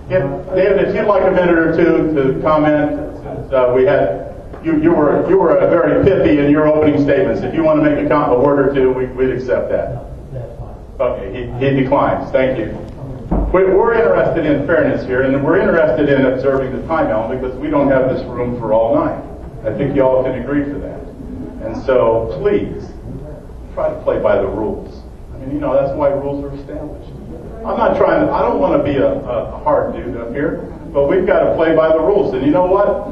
David, if you'd like a minute or two to comment, we had you were very pithy in your opening statements. If you want to make a word or two, we'd accept that. That's fine. Okay, he declines. Thank you. We're interested in fairness here, and we're interested in observing the time element because we don't have this room for all night. I think you all can agree to that. And so, please, try to play by the rules. I mean, that's why rules are established. I don't want to be a hard dude up here, but we've got to play by the rules. And you know what?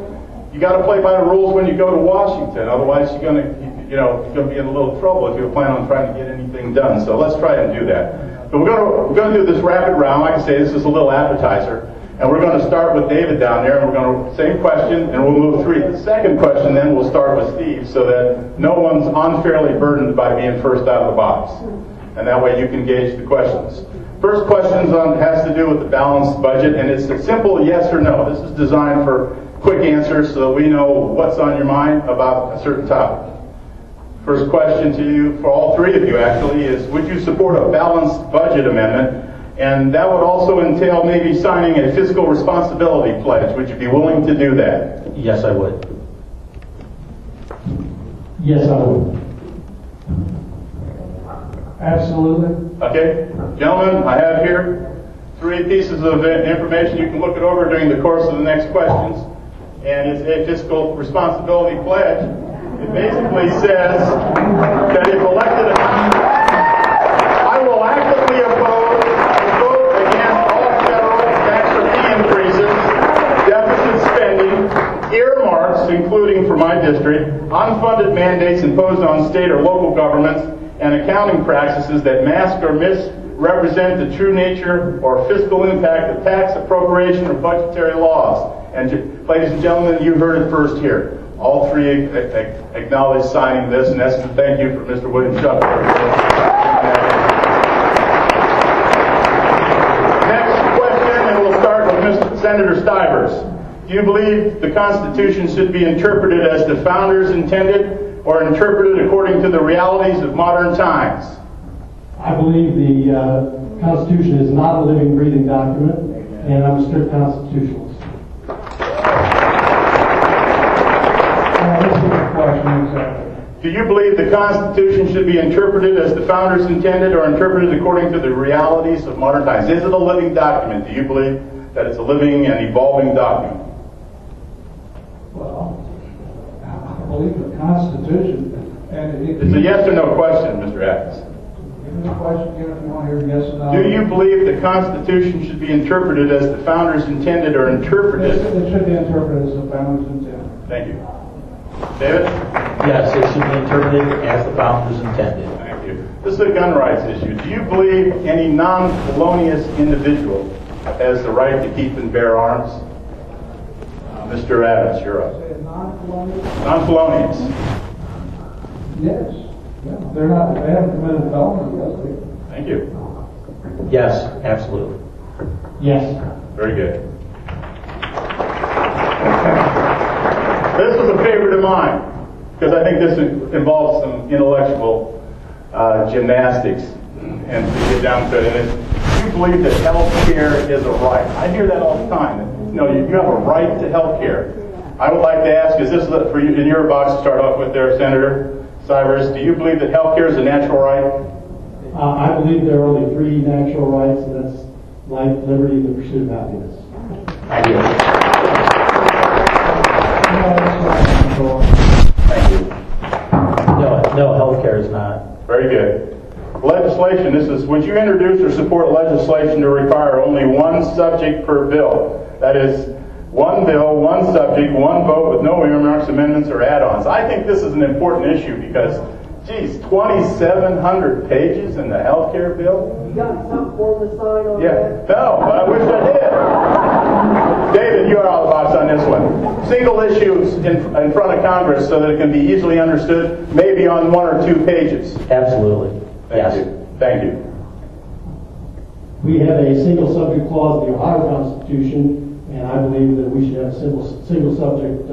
You got to play by the rules when you go to Washington. Otherwise, you're going to be in a little trouble if you plan on trying to get anything done. So let's try and do that. But we're going to do this rapid round. Like I say, this is a little appetizer. And we're going to start with David down there, and we're going to same question, and we'll move through. The second question, then we'll start with Steve, so that no one's unfairly burdened by being first out of the box. And that way you can gauge the questions. First question has to do with the balanced budget, and it's a simple yes or no. This is designed for quick answers so that we know what's on your mind about a certain topic. First question to you, for all three of you actually, is would you support a balanced budget amendment? And that would also entail maybe signing a fiscal responsibility pledge. Would you be willing to do that? Yes, I would. Yes, I would. Absolutely. Okay. Gentlemen, I have here 3 pieces of information. You can look it over during the course of the next questions. And it's a fiscal responsibility pledge. It basically says that if elected, I will actively oppose and vote against all federal tax or fee increases, deficit spending, earmarks, including for my district, unfunded mandates imposed on state or local governments, and accounting practices that mask or misrepresent the true nature or fiscal impact of tax, appropriation, or budgetary laws. And ladies and gentlemen, you heard it first here. All three acknowledge signing this, and that's thank you for Mr. William Shuck. Next question, and we'll start with Mr. Senator Stivers. Do you believe the Constitution should be interpreted as the founders intended, or interpreted according to the realities of modern times? I believe the Constitution is not a living, breathing document, and I'm a strict constitutionalist. Do you believe the Constitution should be interpreted as the founders intended or interpreted according to the realities of modern times? Is it a living document? Do you believe that it's a living and evolving document? Well, I believe the Constitution, and it's a yes or no question, Mr. Atkins. Give me the question again if you want to hear yes or no. Do you believe the Constitution should be interpreted as the founders intended or interpreted? It should be interpreted as the founders intended. Thank you. David? Yes, it should be interpreted as the founders intended. Thank you. This is a gun rights issue. Do you believe any non-felonious individual has the right to keep and bear arms? Mr. Adams, you're up. Non-felonious? Non-felonious. Yes. Yeah. They haven't committed felony, yes. Thank you. Yes, absolutely. Yes. Very good. This was a favorite of mine because I think this involves some intellectual gymnastics and to get down to it. And you believe that health care is a right. I hear that all the time. You have a right to health care. I would like to ask, is this for you in your box to start off with there, Senator Stivers? Do you believe that health care is a natural right? I believe there are only 3 natural rights, and that's life, liberty, and the pursuit of happiness. I do. Thank you. No, healthcare is not. Very good. Legislation. Would you introduce or support legislation to require only one subject per bill? That is, one bill, one subject, one vote with no earmarks, amendments, or add-ons. I think this is an important issue because, geez, 2,700 pages in the healthcare bill? You got some form to sign on that? No, but I wish I did. David, you're out of the box on this one. Single issues in front of Congress so that it can be easily understood, maybe on 1 or 2 pages. Absolutely. Thank you. Thank you. We have a single subject clause in the Ohio Constitution, and I believe that we should have a single subject,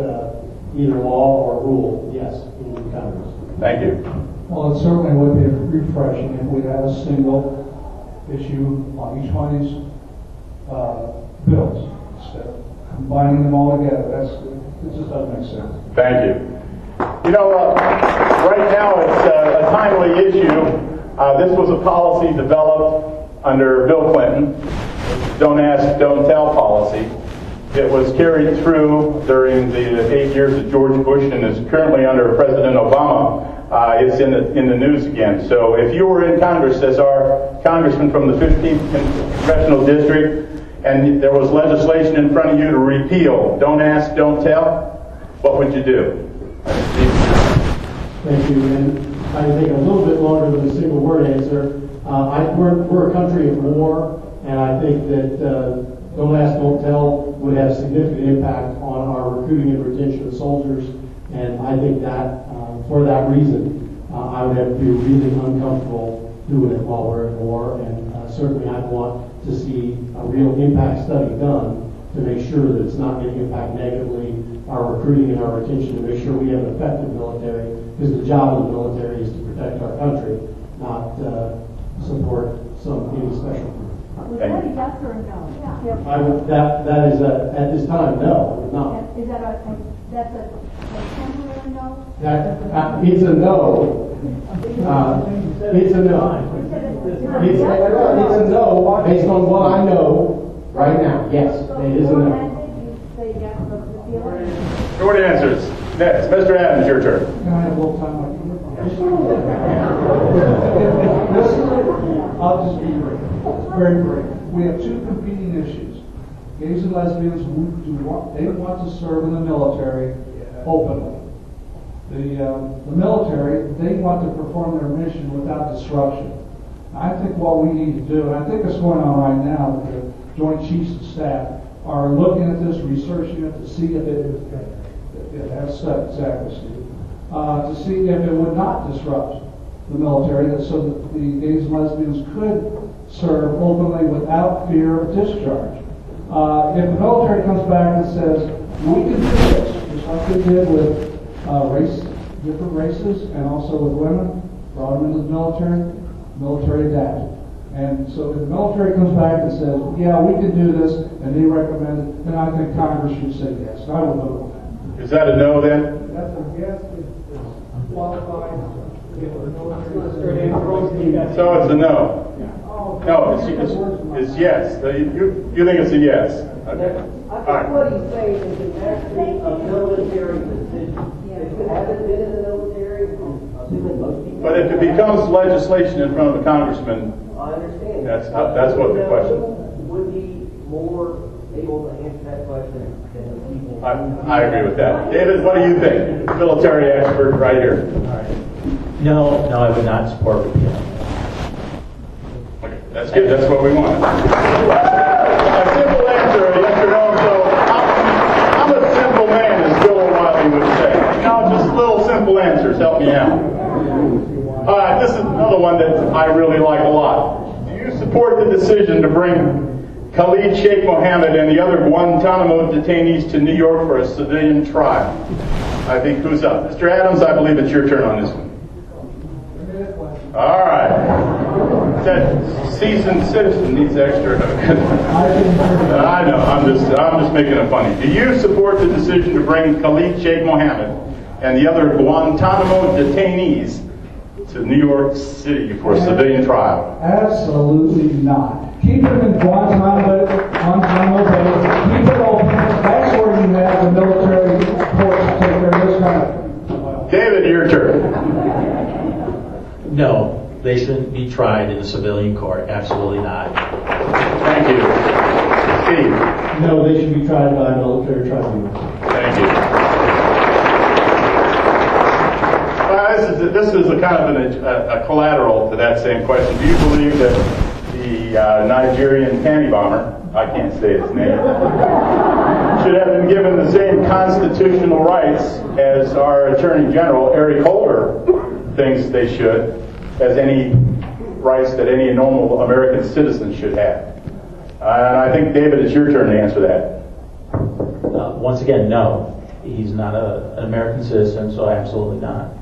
either law or rule, yes, in Congress. Thank you. Well, it certainly would be refreshing if we had a single issue on each one of these bills instead of combining them all together. It just doesn't make sense. Thank you. You know, right now it's a timely issue. This was a policy developed under Bill Clinton, don't ask, don't tell policy. It was carried through during the 8 years of George Bush and is currently under President Obama. It's in the news again. So if you were in Congress as our congressman from the 15th Congressional District and there was legislation in front of you to repeal don't ask, don't tell, what would you do? Thank you. And I think a little bit longer than a single word answer. We're a country of war, and I think that don't ask, don't tell would have significant impact on our recruiting and retention of soldiers. And I think that for that reason, I would have to be really uncomfortable doing it while we're at war. And certainly I'd want to see a real impact study done to make sure that it's not going to impact negatively our recruiting and our retention, to make sure we have an effective military, because the job of the military is to protect our country, not support any special group. Was that a yes or a no? Yeah. I would, that is at this time, no, I would not. Is that that's a temporary no? It's a no. It's a no. It's a no based on what I know right now. Yes, it is a no. Short answers. Next, Mr. Adams, your turn. Can I have a little time? I'll just be brief. Very brief. We have two competing issues. Gays and lesbians they want to serve in the military openly. The military, they want to perform their mission without disruption. I think what we need to do, and I think it's going on right now, that the Joint Chiefs of Staff are looking at this, researching it to see if it has studied, exactly, Steve, to see if it would not disrupt the military, so that the gays and lesbians could serve openly without fear of discharge. If the military comes back and says, we can do this, just like they did with different races and also with women, brought them into the military adapted. And so if the military comes back and says, yeah, we can do this, and they recommend it, then I think Congress should say yes. And I will vote on that. Is that a no then? That's a yes. It's qualified. So it's a no. No, it's yes. You think it's a yes? Okay. I think what he's saying is it's actually a military decision. If you haven't been in the military, assuming most people. But if it becomes legislation in front of a congressman, I understand. That's what the question. Would be more able to answer that question than the people. I agree with that. David, what do you think? Military expert right here. No, I would not support repeal. Okay, that's good. That's what we want. A simple answer, yes or no. So I'm a simple man, as Bill O'Reilly would say. No, just little simple answers. Help me out. All right, this is another one that I really like a lot. Do you support the decision to bring Khalid Sheikh Mohammed and the other Guantanamo detainees to New York for a civilian trial? I think who's up? Mr. Adams, I believe it's your turn on this one. All right. That seasoned citizen needs extra. I know. I'm just making it funny. Do you support the decision to bring Khalid Sheikh Mohammed and the other Guantanamo detainees to New York City for a civilian trial? Absolutely not. Keep them in Guantanamo Bay. Keep it open. That's where you have the military courts to take care of this kind of. David, your turn. No, they shouldn't be tried in a civilian court. Absolutely not. Thank you. Steve. No, they should be tried by a military tribunal. Thank you. Well, this is a kind of a collateral to that same question. Do you believe that the Nigerian panty bomber, I can't say his name, should have been given the same constitutional rights as our Attorney General, Eric Holder, thinks they should, as any rights that any normal American citizen should have? And I think, David, it's your turn to answer that. Once again, no. He's not an American citizen, so absolutely not.